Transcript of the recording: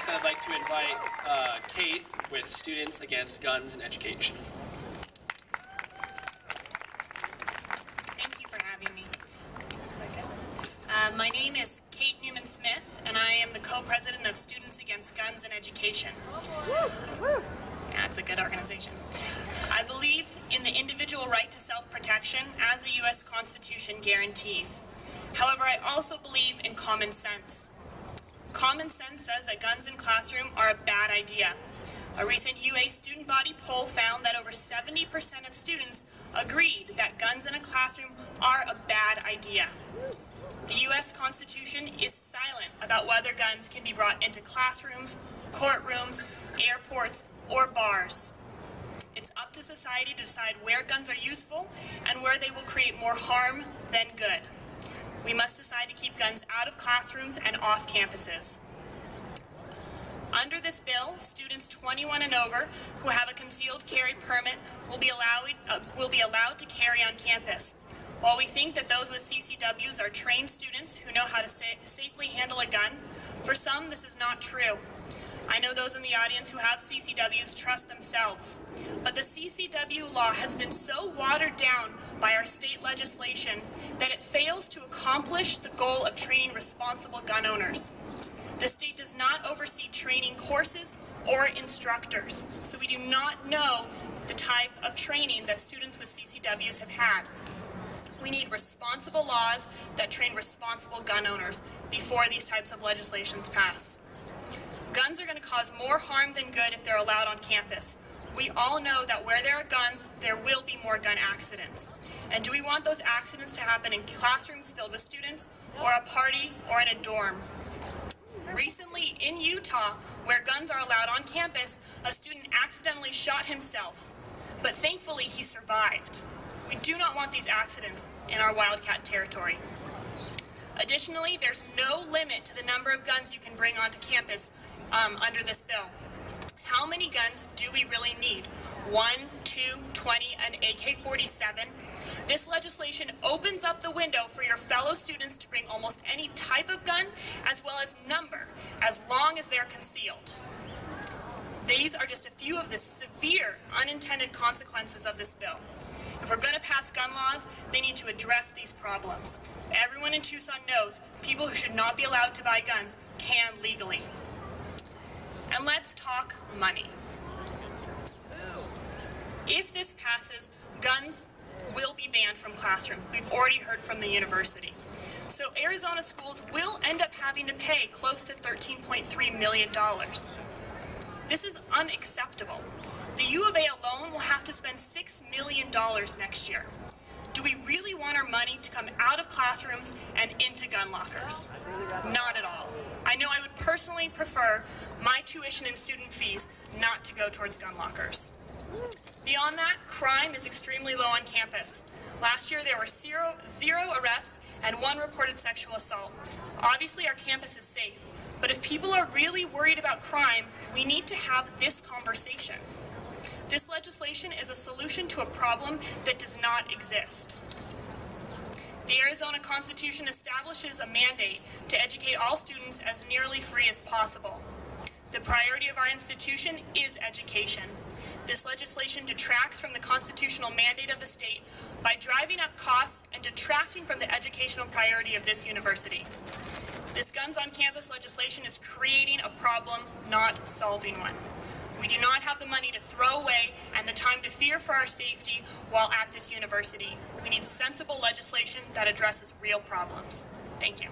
Next, I'd like to invite Kate with Students Against Guns and Education. Thank you for having me. My name is Kate Neuman-Smith, and I am the co-president of Students Against Guns and Education. That's a good organization. I believe in the individual right to self-protection as the U.S. Constitution guarantees. However, I also believe in common sense. Common sense says that guns in classroom are a bad idea. A recent UA student body poll found that over 70% of students agreed that guns in a classroom are a bad idea. The U.S. Constitution is silent about whether guns can be brought into classrooms, courtrooms, airports, or bars. It's up to society to decide where guns are useful and where they will create more harm than good. We must decide to keep guns out of classrooms and off campuses. Under this bill, students 21 and over who have a concealed carry permit will be allowed to carry on campus. While we think that those with CCWs are trained students who know how to safely handle a gun, for some this is not true. I know those in the audience who have CCWs trust themselves, but the CCW law has been so watered down by our state legislation that it fails to accomplish the goal of training responsible gun owners. The state does not oversee training courses or instructors, so we do not know the type of training that students with CCWs have had. We need responsible laws that train responsible gun owners before these types of legislations pass. Guns are going to cause more harm than good if they're allowed on campus. We all know that where there are guns, there will be more gun accidents. And do we want those accidents to happen in classrooms filled with students, or a party, or in a dorm? Recently, in Utah, where guns are allowed on campus, a student accidentally shot himself, but thankfully he survived. We do not want these accidents in our Wildcat territory. Additionally, there's no limit to the number of guns you can bring onto campus under this bill. How many guns do we really need? 1, 2, 20, and AK-47? This legislation opens up the window for your fellow students to bring almost any type of gun, as well as number, as long as they're concealed. These are just a few of the severe unintended consequences of this bill. If we're going to pass gun laws, they need to address these problems. Everyone in Tucson knows people who should not be allowed to buy guns can legally. And let's talk money. If this passes, guns will be banned from classrooms. We've already heard from the university. So Arizona schools will end up having to pay close to $13.3 million. This is unacceptable. The U of A alone will have to spend $6 million next year. Do we really want our money to come out of classrooms and into gun lockers? Not at all. I know I would personally prefer my tuition and student fees not to go towards gun lockers. Beyond that, crime is extremely low on campus. Last year there were zero arrests and 1 reported sexual assault. Obviously our campus is safe, but if people are really worried about crime, we need to have this conversation. This legislation is a solution to a problem that does not exist. The Arizona Constitution establishes a mandate to educate all students as nearly free as possible. The priority of our institution is education. This legislation detracts from the constitutional mandate of the state by driving up costs and detracting from the educational priority of this university. This guns on campus legislation is creating a problem, not solving one. We do not have the money to throw away and the time to fear for our safety while at this university. We need sensible legislation that addresses real problems. Thank you.